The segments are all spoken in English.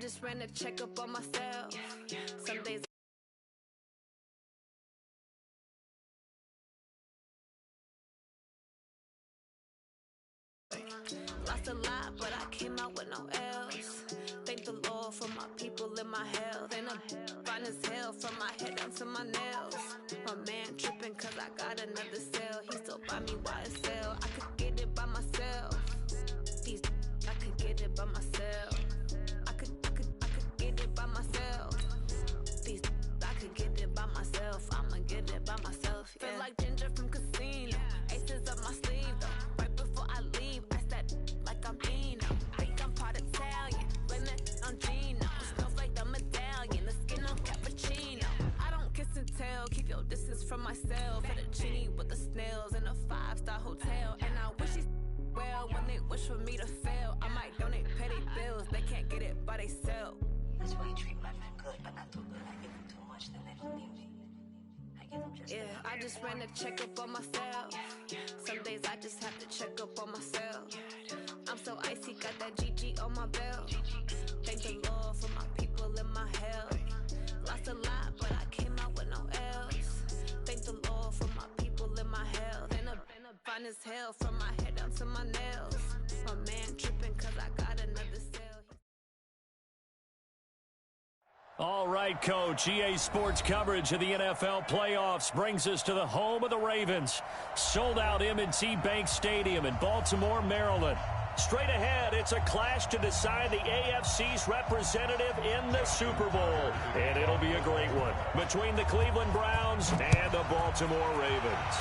just ran a checkup on myself. Some days lost a lot, but I came out with no L's. Thank the Lord for my people and my health. And I'm fine as hell from my head down to my nails. My man tripping cause I got another cell. He still buy me YSL. I could get it by myself. These I could get it by myself. I could get it by myself. These I could get it by myself. I'ma get it by myself. Yeah. Feel like Ginger from Casino. Aces up my sleeve though. Right before I leave, I said like I'm Dino. Think I'm part Italian. Blame that on Gino. Smells like the medallion. The skin on cappuccino. I don't kiss and tell. Keep your distance from myself. At a genie with the snails in a 5-star hotel. And I wish he's well when they wish for me to fail. I might donate petty bills. They can't get it by themselves. That's why you treat my men good, but not too good. I give them too much, then they don't need me. I give them just yeah, I just ran a checkup on myself. Some days I just have to check up on myself. I'm so icy, got that GG on my belt. Thank the Lord for my people and my health. Lost a lot, but I came out with no L's. Thank the Lord for my people and my health. And I'm fine as hell from my head down to my nails. My man tripping cause I got another cell. All right, Coach. EA Sports coverage of the NFL playoffs brings us to the home of the Ravens. Sold-out M&T Bank Stadium in Baltimore, Maryland. Straight ahead, it's a clash to decide the AFC's representative in the Super Bowl. And it'll be a great one between the Cleveland Browns and the Baltimore Ravens.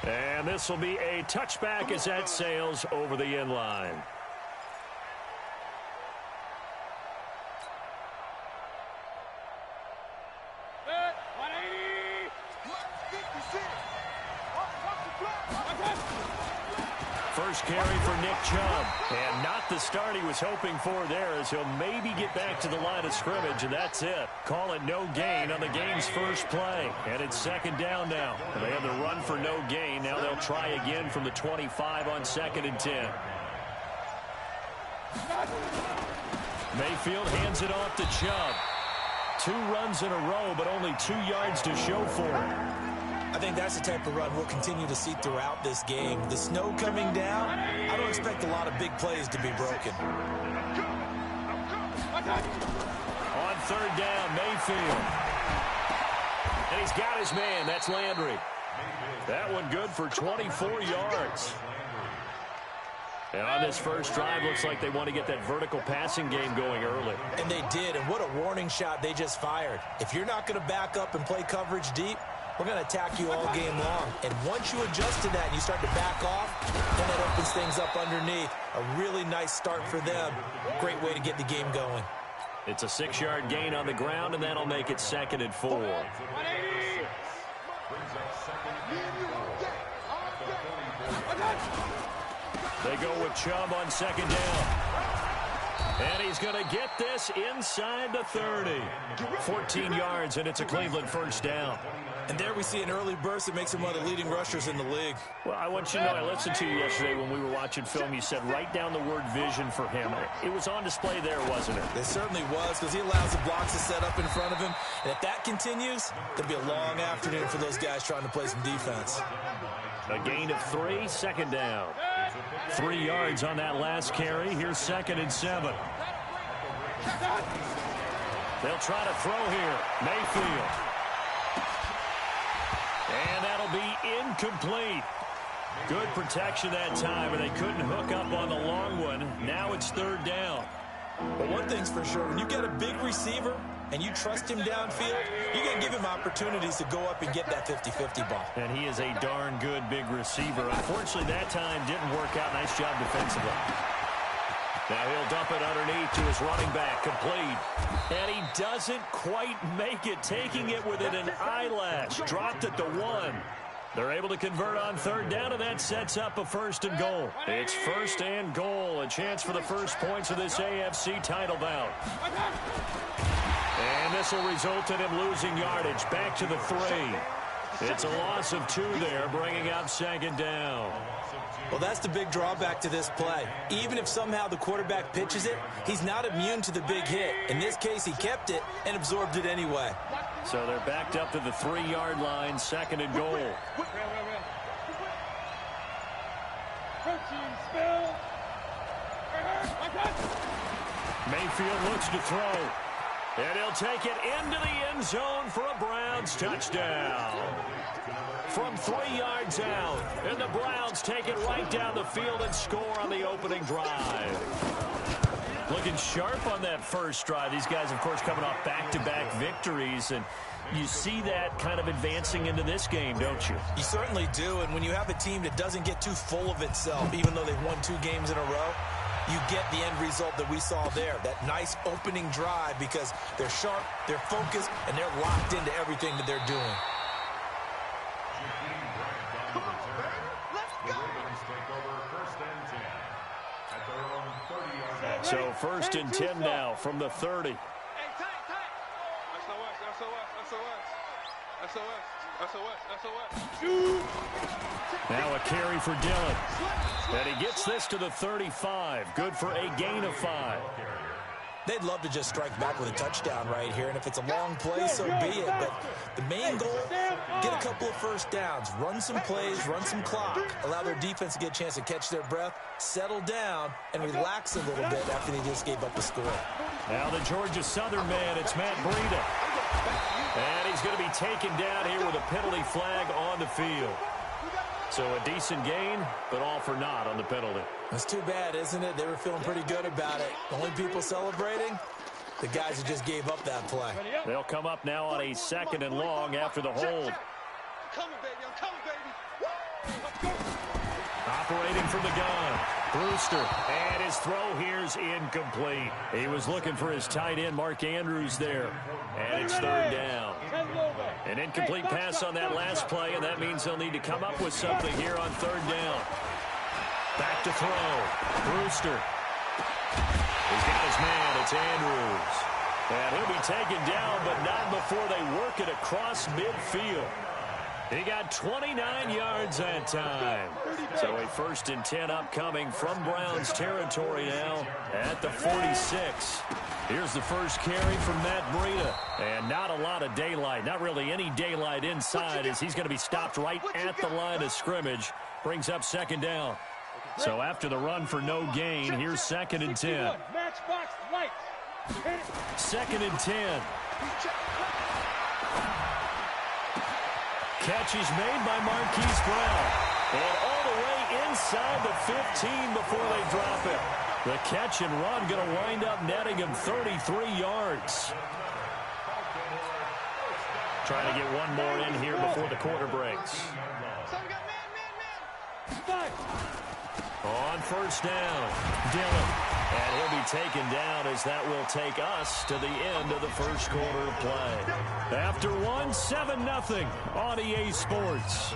And this will be a touchback as that sails over the end line. First carry for Nick Chubb, and not the start he was hoping for there, as he'll maybe get back to the line of scrimmage, and that's it. Call it no gain on the game's first play, and it's second down now. And they had the run for no gain. Now they'll try again from the 25 on 2nd and 10. Mayfield hands it off to Chubb. 2 runs in a row, but only 2 yards to show for it. I think that's the type of run we'll continue to see throughout this game. The snow coming down, I don't expect a lot of big plays to be broken. On 3rd down, Mayfield. And he's got his man. That's Landry. That one good for 24 yards. And on this first drive, looks like they want to get that vertical passing game going early. And they did, and what a warning shot they just fired. If you're not going to back up and play coverage deep, we're going to attack you all game long. And once you adjust to that and you start to back off, then that opens things up underneath. A really nice start for them. Great way to get the game going. It's a 6-yard gain on the ground, and that'll make it 2nd and 4. They go with Chubb on 2nd down. And he's going to get this inside the 30. 14 yards, and it's a Cleveland first down. And there we see an early burst that makes him one of the leading rushers in the league. Well, I want you to know, I listened to you yesterday when we were watching film. You said write down the word vision for him. It was on display there, wasn't it? It certainly was, because he allows the blocks to set up in front of him. And if that continues, there'll be a long afternoon for those guys trying to play some defense. A gain of 3, 2nd down. 3 yards on that last carry. Here's 2nd and 7. They'll try to throw here. Mayfield. And that'll be incomplete. Good protection that time, and they couldn't hook up on the long one. Now it's 3rd down. But one thing's for sure, when you get a big receiver and you trust him downfield, you're going to give him opportunities to go up and get that 50-50 ball. And he is a darn good big receiver. Unfortunately, that time didn't work out. Nice job defensively. Now he'll dump it underneath to his running back, complete. And he doesn't quite make it, taking it within an eyelash. Dropped at the 1. They're able to convert on 3rd down, and that sets up a 1st and goal. It's 1st and goal, a chance for the first points of this AFC title bout. And this will result in him losing yardage back to the 3. It's a loss of 2 there, bringing up second down. Well, that's the big drawback to this play. Even if somehow the quarterback pitches it, he's not immune to the big hit. In this case, he kept it and absorbed it anyway. So they're backed up to the 3-yard line, second and goal. Mayfield looks to throw. And he'll take it into the end zone for a Browns touchdown. From 3 yards out, and the Browns take it right down the field and score on the opening drive. Looking sharp on that first drive. These guys, of course, coming off back-to-back victories, and you see that kind of advancing into this game, don't you? You certainly do, and when you have a team that doesn't get too full of itself, even though they've won 2 games in a row, you get the end result that we saw there, that nice opening drive, because they're sharp, they're focused, and they're locked into everything that they're doing. So first and 10 now from the 30. Now a carry for Dillon. And he gets this to the 35. Good for a gain of 5. They'd love to just strike back with a touchdown right here, and if it's a long play, so be it. But the main goal, get a couple of first downs, run some plays, run some clock, allow their defense to get a chance to catch their breath, settle down, and relax a little bit after they just gave up the score. Now the Georgia Southern man, it's Matt Breida. And he's going to be taken down here with a penalty flag on the field. So a decent gain, but all for naught on the penalty. That's too bad, isn't it? They were feeling pretty good about it. The only people celebrating, the guys who just gave up that play. They'll come up now on a second and long after the hold. Operating from the gun, Brewster, and his throw here's incomplete. He was looking for his tight end, Mark Andrews, there, and it's third down. An incomplete pass on that last play, and that means they'll need to come up with something here on third down. Back to throw, Brewster. He's got his man, it's Andrews. And he'll be taken down, but not before they work it across midfield. He got 29 yards that time. So a first and 10 upcoming from Browns territory now at the 46. Here's the first carry from Matt Breida. And not a lot of daylight, not really any daylight inside, as he's going to be stopped right at the line of scrimmage. Brings up second down. So after the run for no gain, here's second and 10. Second and 10. Catch is made by Marquise Brown. And all the way inside the 15 before they drop it. The catch and run going to wind up netting him 33 yards. Trying to get one more in here before the quarter breaks. On first down, Dillon. And he'll be taken down as that will take us to the end of the first quarter of play. After one, 7-0 on EA Sports.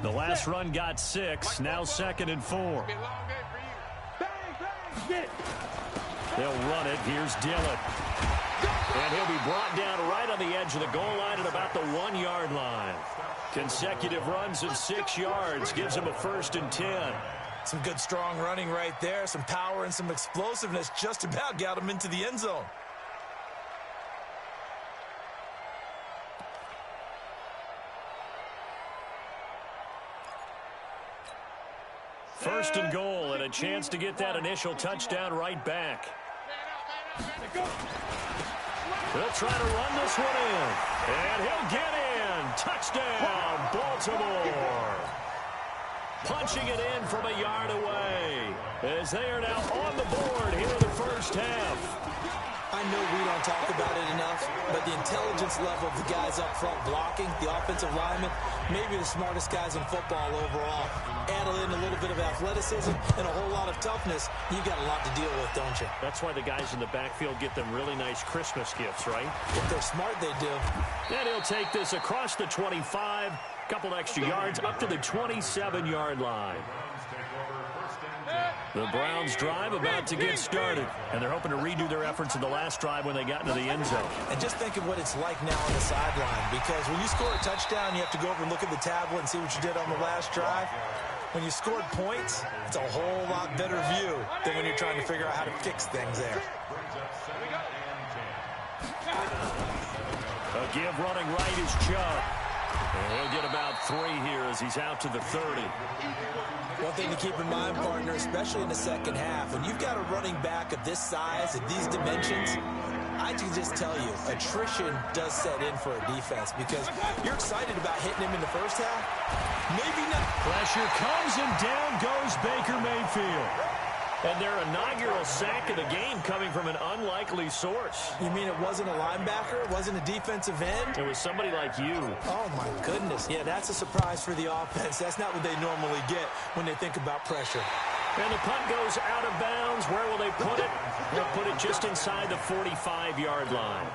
The last run got 6, now second and 4. They'll run it. Here's Dillon. And he'll be brought down right on the edge of the goal line at about the 1-yard line. Consecutive runs of 6 yards gives him a first and 10. Some good strong running right there, some power and some explosiveness just about got him into the end zone. First and goal, and a chance to get that initial touchdown right back. They'll try to run this one in, and he'll get in. Touchdown, Baltimore. Punching it in from a yard away, as they are now on the board here in the first half. I know we don't talk about it enough, but the intelligence level of the guys up front blocking, the offensive linemen, maybe the smartest guys in football overall. Add in a little bit of athleticism and a whole lot of toughness, you've got a lot to deal with, don't you? That's why the guys in the backfield get them really nice Christmas gifts, right? If they're smart, they do. And he'll take this across the 25, couple extra yards up to the 27-yard line. The Browns drive about to get started, and they're hoping to redo their efforts in the last drive when they got into the end zone. And just think of what it's like now on the sideline, because when you score a touchdown, you have to go over and look at the tablet and see what you did on the last drive. When you scored points, it's a whole lot better view than when you're trying to figure out how to fix things there. A give running right is Chubb. And he'll get about 3 here as he's out to the 30. One thing to keep in mind, partner, especially in the second half, when you've got a running back of this size, at these dimensions, I can just tell you, attrition does set in for a defense because you're excited about hitting him in the first half. Maybe not. Pressure comes and down goes Baker Mayfield. And their inaugural sack of the game coming from an unlikely source. You mean it wasn't a linebacker? It wasn't a defensive end? It was somebody like you. Oh, my goodness. Yeah, that's a surprise for the offense. That's not what they normally get when they think about pressure. And the punt goes out of bounds. Where will they put it? They'll put it just inside the 45-yard line.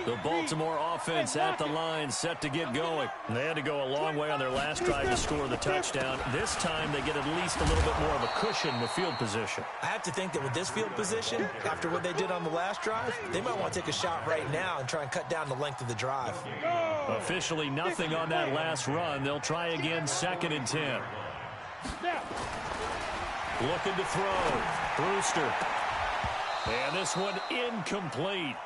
The Baltimore offense at the line, set to get going. And they had to go a long way on their last drive to score the touchdown. This time they get at least a little bit more of a cushion with field position. I have to think that with this field position, after what they did on the last drive, they might want to take a shot right now and try and cut down the length of the drive. Officially nothing on that last run. They'll try again, 2nd and 10. Looking to throw. Brewster. And this one incomplete.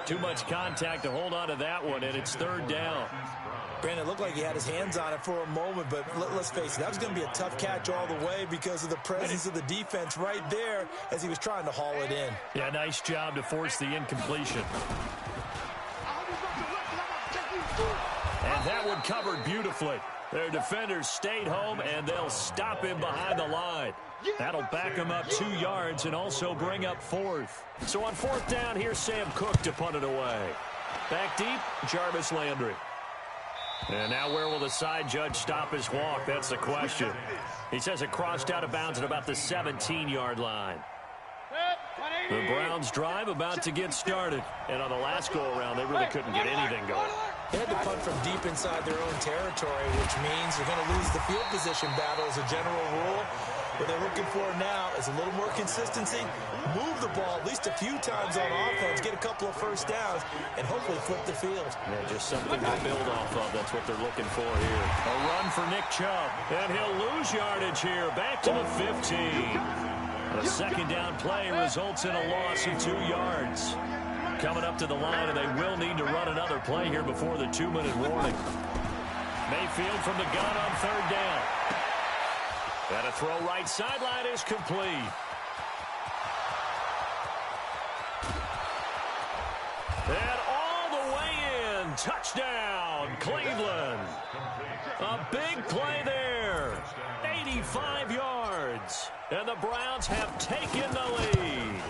Too much contact to hold on to that one, and it's 3rd down. Brandon, it looked like he had his hands on it for a moment, but let's face it, that was going to be a tough catch all the way because of the presence of the defense right there as he was trying to haul it in. Yeah, nice job to force the incompletion. And that one covered beautifully. Their defenders stayed home, and they'll stop him behind the line. That'll back him up 2 yards and also bring up 4th. So on 4th down, here's Sam Cook to punt it away. Back deep, Jarvis Landry. And now where will the side judge stop his walk? That's the question. He says it crossed out of bounds at about the 17-yard line. The Browns drive about to get started. And on the last go-around, they really couldn't get anything going. They had to punt from deep inside their own territory, which means they're going to lose the field position battle as a general rule. What they're looking for now is a little more consistency, move the ball at least a few times on offense, get a couple of first downs, and hopefully flip the field. Yeah, just something to build off of. That's what they're looking for here. A run for Nick Chubb. And he'll lose yardage here. Back to the 15. A 2nd down play results in a loss of 2 yards. Coming up to the line, and they will need to run another play here before the 2-minute warning. Mayfield from the gun on 3rd down. And a throw right sideline is complete. And all the way in. Touchdown, Cleveland. A big play there. 85 yards. And the Browns have taken the lead.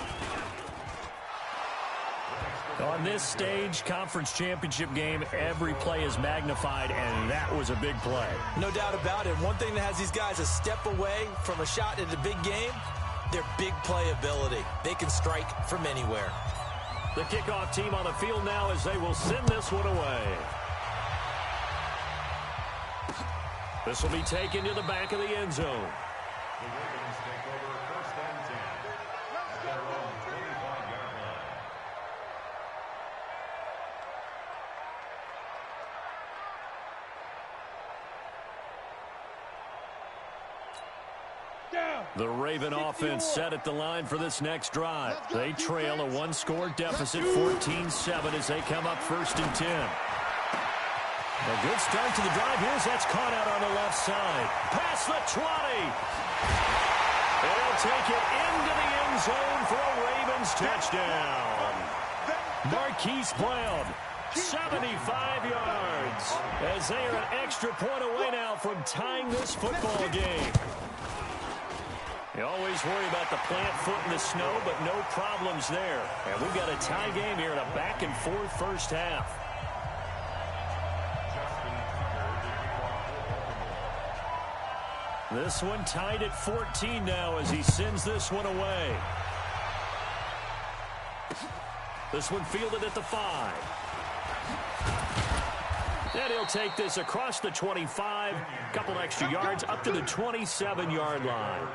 On this stage, conference championship game, every play is magnified, and that was a big play. No doubt about it. One thing that has these guys a step away from a shot at a big game, their big play ability. They can strike from anywhere. The kickoff team on the field now as they will send this one away. This will be taken to the back of the end zone. The Ravens take over 1st and 10 at their own 25-yard line. The Raven offense set at the line for this next drive. They trail a 1-score deficit, 14-7 as they come up 1st and 10. A good start to the drive. That's caught out on the left side. Past the 20. They'll take it into the end zone for a Ravens touchdown. Marquise Brown, 75 yards, as they are an extra point away now from tying this football game. You always worry about the plant foot in the snow, but no problems there. And we've got a tie game here in a back-and-forth first half. This one tied at 14 now as he sends this one away. This one fielded at the 5. And he'll take this across the 25, couple extra yards up to the 27-yard line.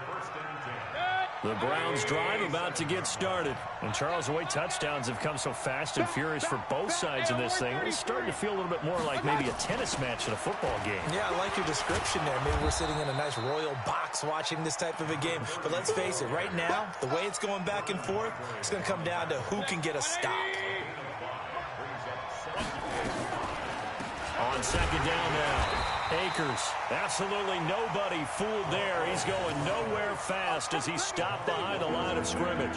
The Browns drive about to get started. And Charles, the way touchdowns have come so fast and furious for both sides in this thing, it's starting to feel a little bit more like maybe a tennis match in a football game. Yeah, I like your description there. Maybe we're sitting in a nice royal box watching this type of a game. But let's face it, right now, the way it's going back and forth, it's going to come down to who can get a stop. On second down now. Akers, absolutely nobody fooled there. He's going nowhere fast as he stopped behind the line of scrimmage.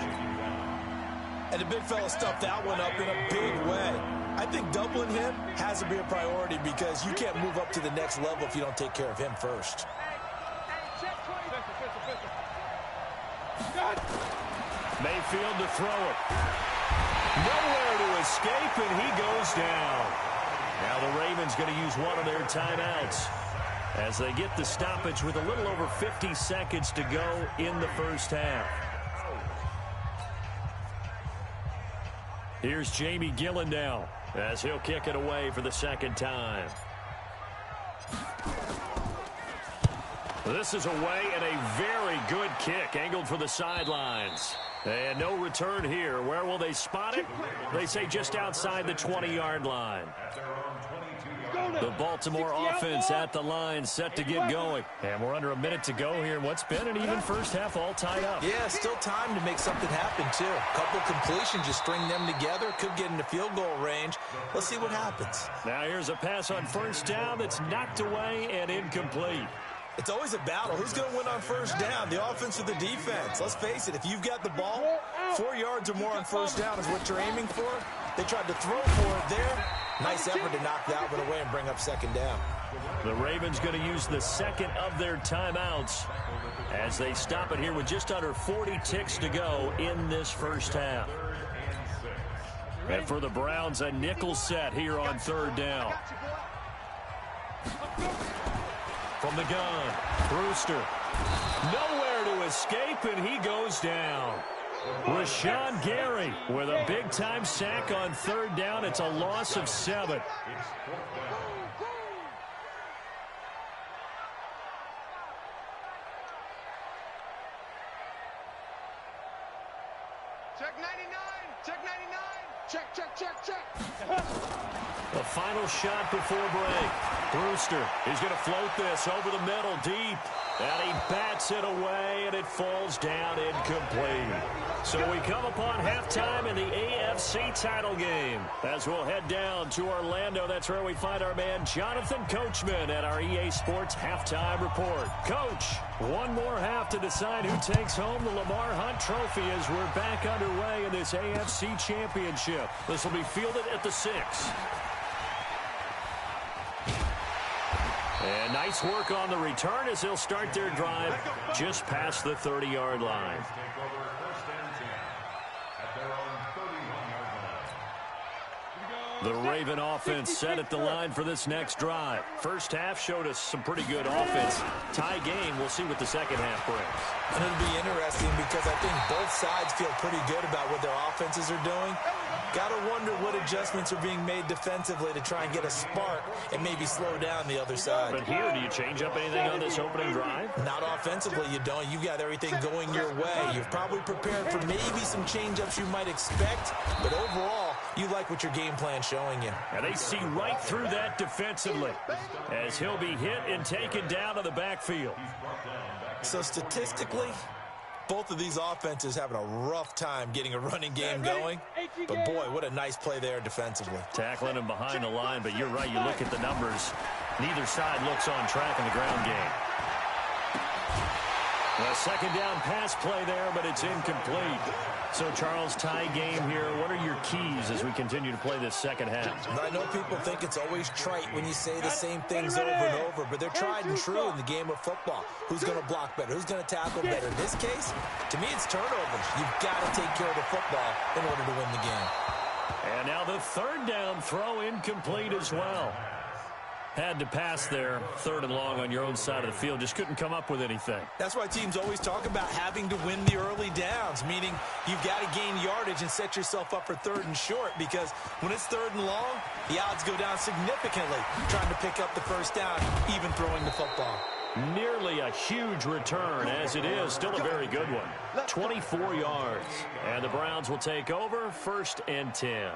And the big fella stuffed that one up in a big way. I think doubling him has to be a priority because you can't move up to the next level if you don't take care of him first. Mayfield to throw it. Nowhere to escape, and he goes down. Now the Ravens going to use one of their timeouts as they get the stoppage with a little over 50 seconds to go in the first half. Here's Jamie Gillen now as he'll kick it away for the second time. This is away and a very good kick angled for the sidelines. And no return here. Where will they spot it? They say just outside the 20-yard line. The Baltimore offense at the line set to get going. And we're under a minute to go here in what's been an even first half all tied up. Yeah, still time to make something happen, too. A couple completions, you string them together, could get into field goal range. Let's see what happens. Now here's a pass on first down that's knocked away and incomplete. It's always a battle. Who's going to win on first down, the offense or the defense? Let's face it, if you've got the ball, 4 yards or more on first down is what you're aiming for. They tried to throw for it there. Nice effort to knock that one away and bring up second down. The Ravens going to use the second of their timeouts as they stop it here with just under 40 ticks to go in this first half. And for the Browns, a nickel set here on third down. From the gun, Brewster. Nowhere to escape, and he goes down. Rashawn Gary with a big-time sack on third down. It's a loss of 7. Check 99. Check 99. Check, check, check, check. The final shot before break. Brewster is going to float this over the middle deep. And he bats it away, and it falls down incomplete. So we come upon halftime in the AFC title game. As we'll head down to Orlando, that's where we find our man Jonathan Coachman at our EA Sports Halftime Report. Coach, one more half to decide who takes home the Lamar Hunt Trophy as we're back underway in this AFC Championship. This will be fielded at the 6. And nice work on the return as they'll start their drive just past the 30-yard line. The Raven offense set at the line for this next drive. First half showed us some pretty good offense. Tie game, we'll see what the second half brings. And it'll be interesting because I think both sides feel pretty good about what their offenses are doing. Got to wonder what adjustments are being made defensively to try and get a spark and maybe slow down the other side. But here, do you change up anything on this opening drive? Not offensively, you don't. You've got everything going your way. You've probably prepared for maybe some change-ups you might expect, but overall, you like what your game plan's showing you. And they see right through that defensively as he'll be hit and taken down to the backfield. So statistically, both of these offenses having a rough time getting a running game going. But, boy, what a nice play there defensively. Tackling him behind the line, but you're right. You look at the numbers. Neither side looks on track in the ground game. A second down pass play there, but it's incomplete. So, Charles, tie game here. What are your keys as we continue to play this second half? I know people think it's always trite when you say the same things over and over, but they're tried and true in the game of football. Who's going to block better? Who's going to tackle better? In this case, to me, it's turnovers. You've got to take care of the football in order to win the game. And now the third down throw incomplete as well. Had to pass there, 3rd and long on your own side of the field. Just couldn't come up with anything. That's why teams always talk about having to win the early downs, meaning you've got to gain yardage and set yourself up for 3rd and short, because when it's 3rd and long, the odds go down significantly trying to pick up the first down, even throwing the football. Nearly a huge return, as it is. Still a very good one. 24 yards. And the Browns will take over, 1st and 10.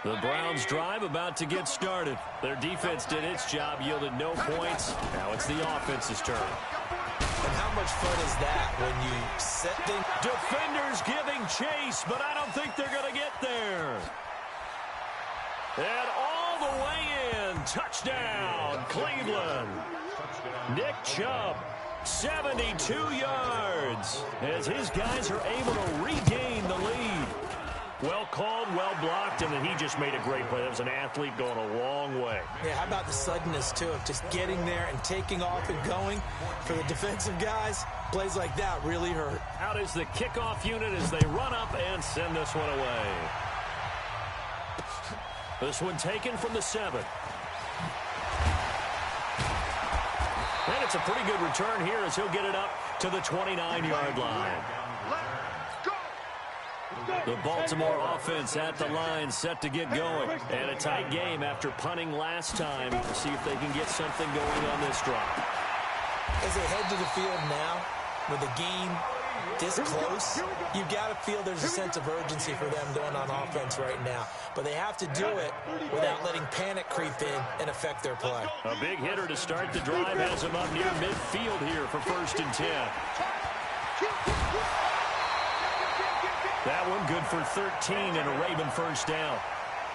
The Browns drive about to get started. Their defense did its job, yielded no points. Now it's the offense's turn. And how much fun is that when you set things? Defenders giving chase, but I don't think they're going to get there. And all the way in. Touchdown, Cleveland. Nick Chubb, 72 yards, as his guys are able to regain the lead. Well called, well blocked, and then he just made a great play. That was an athlete going a long way. Yeah, how about the suddenness, too, of just getting there and taking off and going? For the defensive guys, plays like that really hurt. Out is the kickoff unit as they run up and send this one away. This one taken from the 7. And it's a pretty good return here as he'll get it up to the 29-yard line. The Baltimore offense at the line, set to get going. And a tight game after punting last time. See if they can get something going on this drive. As they head to the field now, with the game this close, you've got to feel there's a sense of urgency for them going on offense right now. But they have to do it without letting panic creep in and affect their play. A big hitter to start the drive has him up near midfield here for 1st and 10. That one good for 13 and a Raven first down.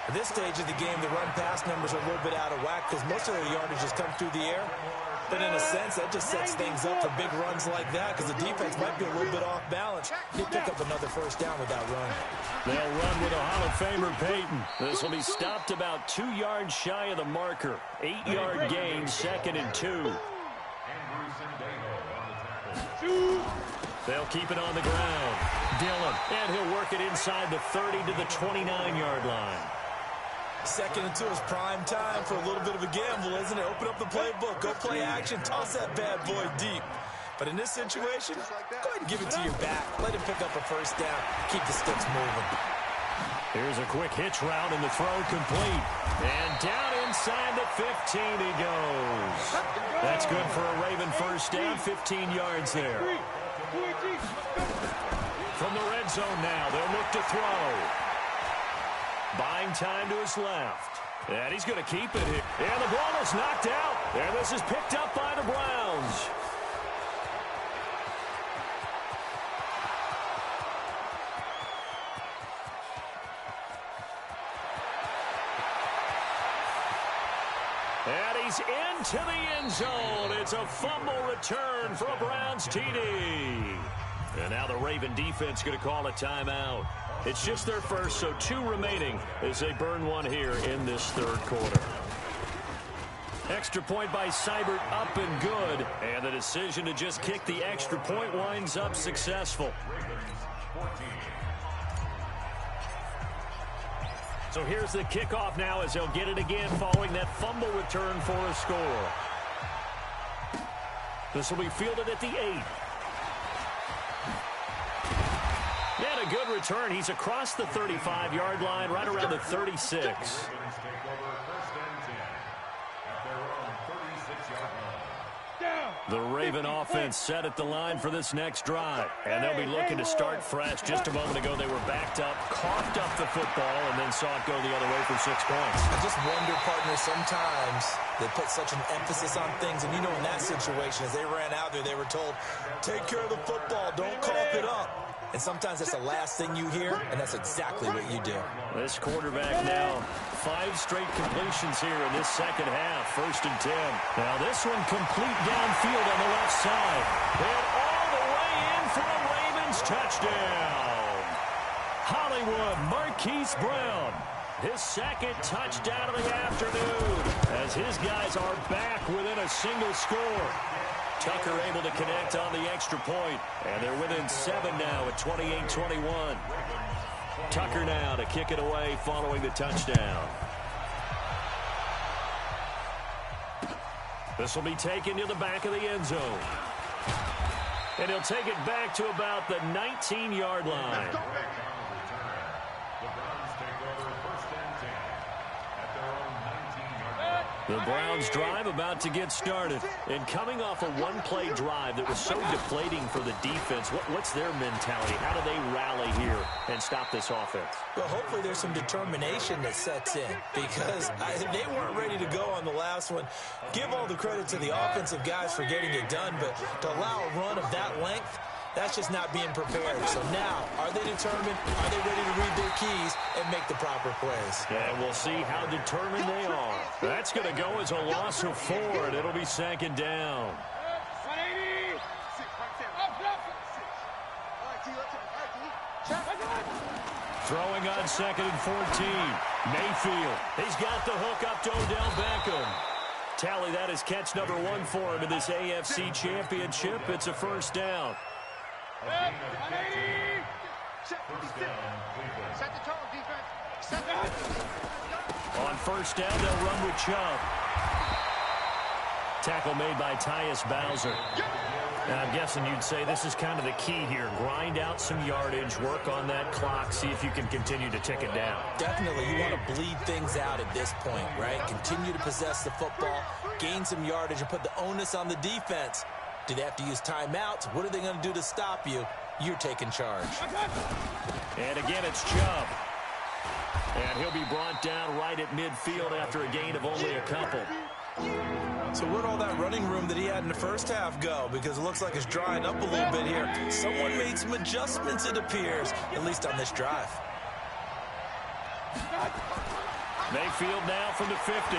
At this stage of the game, the run-pass numbers are a little bit out of whack because most of the yardage has come through the air. But in a sense, that just sets things up for big runs like that because the defense might be a little bit off balance. He'll pick up another first down with that run. They'll run with a Hall of Famer, Peyton. This will be stopped about 2 yards shy of the marker. 8-yard gain, 2nd and 2. They'll keep it on the ground. Dillon, and he'll work it inside the 30 to the 29-yard line. 2nd and 2 is prime time for a little bit of a gamble, isn't it? Open up the playbook, go play action, toss that bad boy deep. But in this situation, go ahead and give it to your back. Let him pick up a first down. Keep the sticks moving. Here's a quick hitch route and the throw complete. And down inside the 15 he goes. That's good for a Raven first down, 15 yards there. From the red zone now, they'll look to throw. Buying time to his left. And he's going to keep it here. And the ball is knocked out. And this is picked up by the Browns. And he's into the end zone. It's a fumble return for a Browns TD. And now the Raven defense going to call a timeout. It's just their first, so 2 remaining as they burn one here in this 3rd quarter. Extra point by Seibert, up and good. And the decision to just kick the extra point winds up successful. So here's the kickoff now as they'll get it again following that fumble return for a score. This will be fielded at the 8. And a good return. He's across the 35-yard line, right around the 36. The Raven offense set at the line for this next drive. And they'll be looking to start fresh. Just a moment ago, they were backed up, coughed up the football, and then saw it go the other way for 6 points. I just wonder, partner, sometimes they put such an emphasis on things. And you know, in that situation, as they ran out there, they were told, take care of the football, don't cough it up. And sometimes that's the last thing you hear, and that's exactly what you do. This quarterback now, 5 straight completions here in this second half. 1st and 10. Now this one complete downfield on the left side. And all the Browns touchdown. Hollywood Marquise Brown. His second touchdown of the afternoon as his guys are back within a single score. Tucker able to connect on the extra point, and they're within 7 now at 28-21. Tucker now to kick it away following the touchdown. This will be taken to the back of the end zone. And he'll take it back to about the 19-yard line. The Browns drive about to get started. And coming off a one-play drive that was so deflating for the defense, what's their mentality? How do they rally here and stop this offense? Well, hopefully there's some determination that sets in because they weren't ready to go on the last one. Give all the credit to the offensive guys for getting it done, but to allow a run of that length, that's just not being prepared. So now, are they determined? Are they ready to read their keys and make the proper plays? And we'll see how determined they are. That's going to go as a loss of 4, and it'll be second down. Throwing on second and 14. Mayfield. He's got the hook up to Odell Beckham. Tally that is catch number 1 for him in this AFC Championship. It's a first down. On first down, they'll run with Chubb. Tackle made by Tyus Bowser. Now, I'm guessing you'd say this is kind of the key here. Grind out some yardage, work on that clock, see if you can continue to tick it down. Definitely, you want to bleed things out at this point, right? Continue to possess the football, gain some yardage, and put the onus on the defense. Do they have to use timeouts? What are they going to do to stop you? You're taking charge. And again, it's Chubb. And he'll be brought down right at midfield after a gain of only a couple. So where'd all that running room that he had in the first half go? Because it looks like it's drying up a little bit here. Someone made some adjustments, it appears, at least on this drive. Mayfield now from the 50.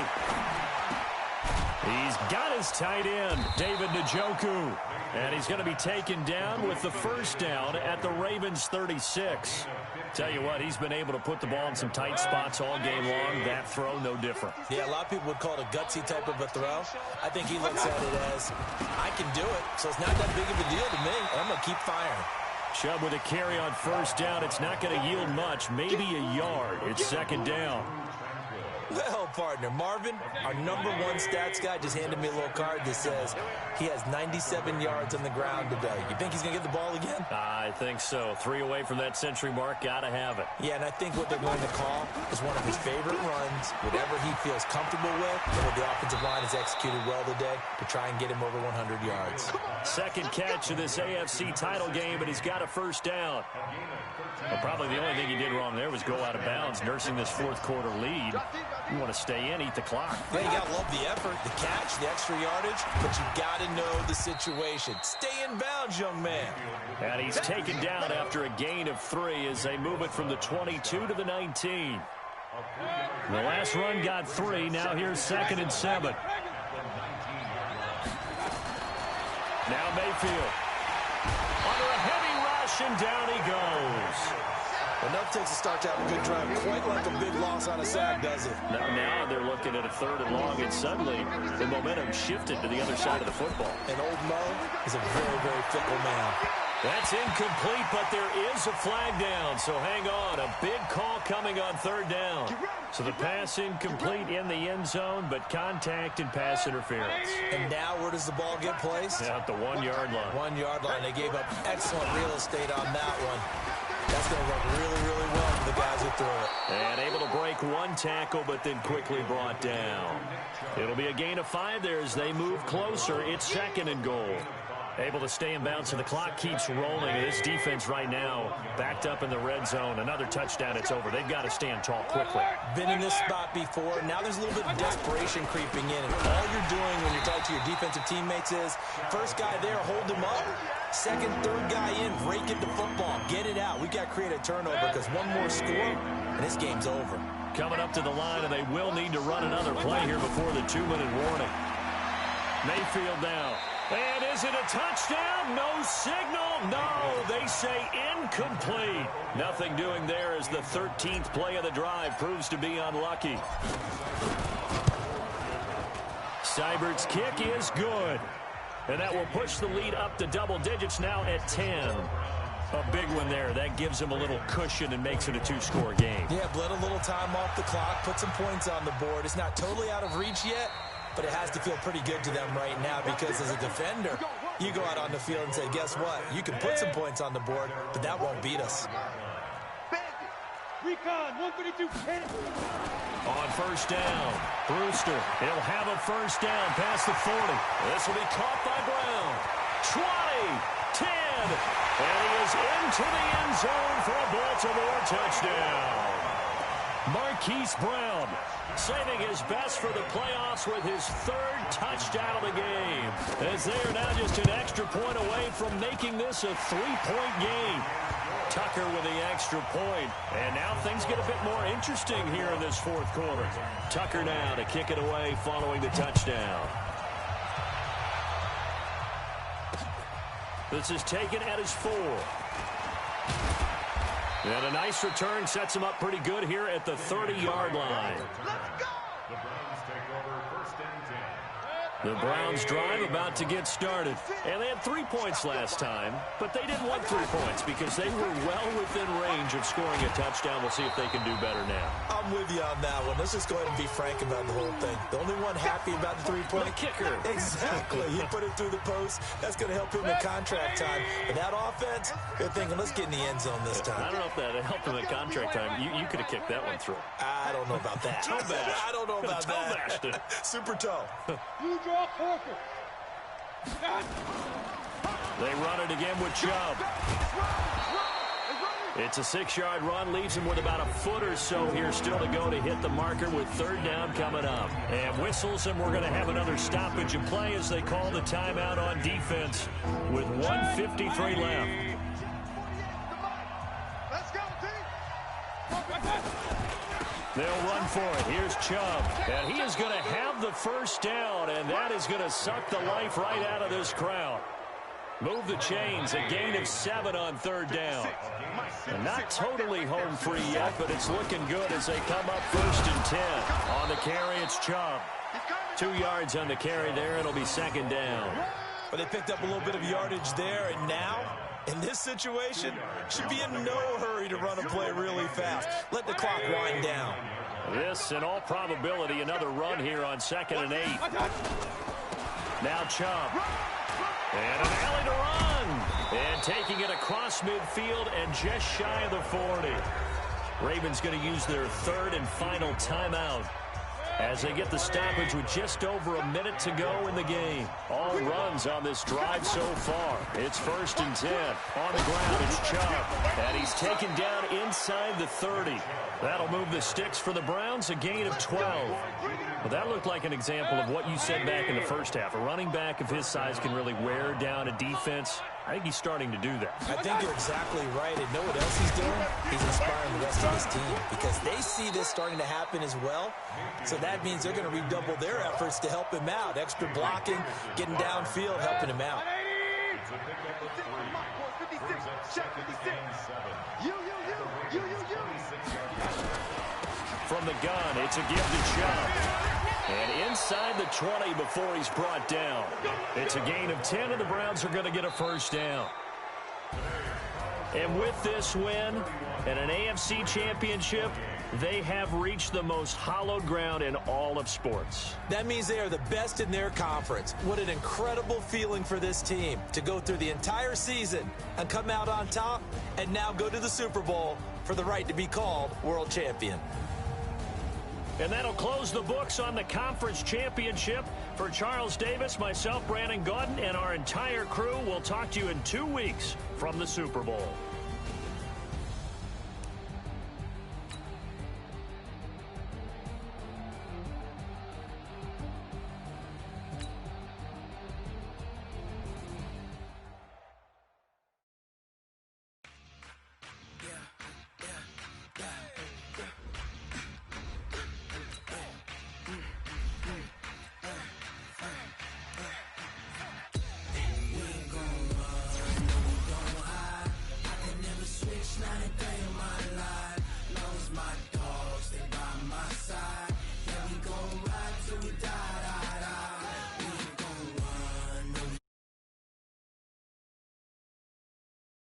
He's got his tight end, David Njoku. And he's going to be taken down with the first down at the Ravens 36. Tell you what, he's been able to put the ball in some tight spots all game long. That throw, no different. Yeah, a lot of people would call it a gutsy type of a throw. I think he looks at it as, I can do it, so it's not that big of a deal to me. I'm going to keep firing. Chubb with a carry on first down. It's not going to yield much, maybe a yard. It's second down. Well, partner, Marvin, our #1 stats guy, just handed me a little card that says he has 97 yards on the ground today. You think he's going to get the ball again? I think so. 3 away from that century mark. Got to have it. Yeah, and I think what they're going to call is one of his favorite runs, whatever he feels comfortable with, and what the offensive line has executed well today to try and get him over 100 yards. Second catch of this AFC title game, but he's got a first down. Well, probably the only thing he did wrong there was go out of bounds, nursing this fourth quarter lead. You want to stay in, eat the clock. Yeah, you got to love the effort, the catch, the extra yardage, but you got to know the situation. Stay in bounds, young man. And he's taken down after a gain of 3 as they move it from the 22 to the 19. The last run got 3. Now here's second and 7. Now Mayfield. Under a heavy rush, and down he goes. Enough takes to start to have a good drive. Quite like a big loss on a sack, does it? Now they're looking at a 3rd and long, and suddenly the momentum shifted to the other side of the football. And old Mo is a very, very fickle man. That's incomplete, but there is a flag down, so hang on. A big call coming on 3rd down. So the pass incomplete in the end zone, but contact and pass interference. And now where does the ball get placed? At the 1-yard line. 1-yard line. They gave up excellent real estate on that one. That's going to work really, really well for the guys who threw it. And able to break 1 tackle, but then quickly brought down. It'll be a gain of 5 there as they move closer. It's 2nd and goal. Able to stay in bounds, so the clock keeps rolling. This defense right now backed up in the red zone. Another touchdown, it's over. They've got to stand tall quickly. Been in this spot before. Now there's a little bit of desperation creeping in. And all you're doing when you're talking to your defensive teammates is, first guy there, hold him up. Second, third guy in, rake at the football. Get it out. We've got to create a turnover because one more score, and this game's over. Coming up to the line, and they will need to run another play here before the 2-minute warning. Mayfield now. And is it a touchdown? No signal. No, they say incomplete. Nothing doing there as the 13th play of the drive proves to be unlucky. Seibert's kick is good. And that will push the lead up to double digits now at 10. A big one there. That gives him a little cushion and makes it a two-score game. Yeah, bled a little time off the clock, put some points on the board. It's not totally out of reach yet, but it has to feel pretty good to them right now because as a defender, you go out on the field and say, guess what? You can put some points on the board, but that won't beat us. Recon, 132-10. On first down, Brewster. He'll have a first down past the 40. This will be caught by Brown. 20, 10, and he is into the end zone for a Baltimore touchdown. Marquise Brown saving his best for the playoffs with his third touchdown of the game, as they are now just an extra point away from making this a three-point game. Tucker with the extra point, and now things get a bit more interesting here in this fourth quarter. Tucker now to kick it away following the touchdown. This is taken at his 4. And a nice return sets him up pretty good here at the 30-yard line. Let's go! The Browns take over first and 10. The Browns drive about to get started. And they had 3 points last time, but they didn't want 3 points because they were well within range of scoring a touchdown. We'll see if they can do better now. I'm with you on that one. Let's just go ahead and be frank about the whole thing. The only one happy about the three-point The kicker. Exactly. He put it through the post. That's going to help him in contract time. But that offense, they're thinking, let's get in the end zone this time. I don't know if that helped him in contract time. You could have kicked that one through. I don't know about that. Toe bash. I don't know about Toe bashed it. that. Super toe. You draw forfeit. They run it again with Chubb. It's a 6-yard run, leaves him with about a foot or so here still to go to hit the marker with third down coming up. And whistles, and we're going to have another stoppage of play as they call the timeout on defense with 1:53 left. Let's go, team. They'll run for it. Here's Chubb. And he is going to have the first down, and that is going to suck the life right out of this crowd. Move the chains, a gain of 7 on third down. And not totally home free yet, but it's looking good as they come up first and 10. On the carry, it's Chubb. 2 yards on the carry there. It'll be second down. But they picked up a little bit of yardage there, and now, in this situation, should be in no hurry to run a play really fast. Let the clock wind down. This, in all probability, another run here on 2nd and 8. Now Chubb. And an alley to run. And taking it across midfield and just shy of the 40. Ravens going to use their third and final timeout as they get the stoppage with just over a minute to go in the game. All runs on this drive so far. It's 1st and 10. On the ground, it's Chubb. And he's taken down inside the 30. That'll move the sticks for the Browns, a gain of 12. Well, that looked like an example of what you said back in the first half. A running back of his size can really wear down a defense. I think he's starting to do that. I think you're exactly right. And know what else he's doing? He's inspiring the rest of his team because they see this starting to happen as well. So that means they're going to redouble their efforts to help him out. Extra blocking, getting downfield, helping him out. From the gun, it's a give to Chubb. And inside the 20 before he's brought down. It's a gain of 10, and the Browns are going to get a first down. And with this win and an AFC championship, they have reached the most hallowed ground in all of sports. That means they are the best in their conference. What an incredible feeling for this team to go through the entire season and come out on top and now go to the Super Bowl for the right to be called world champion. And that'll close the books on the conference championship. For Charles Davis, myself, Brandon Gaudin, and our entire crew, we'll talk to you in 2 weeks from the Super Bowl.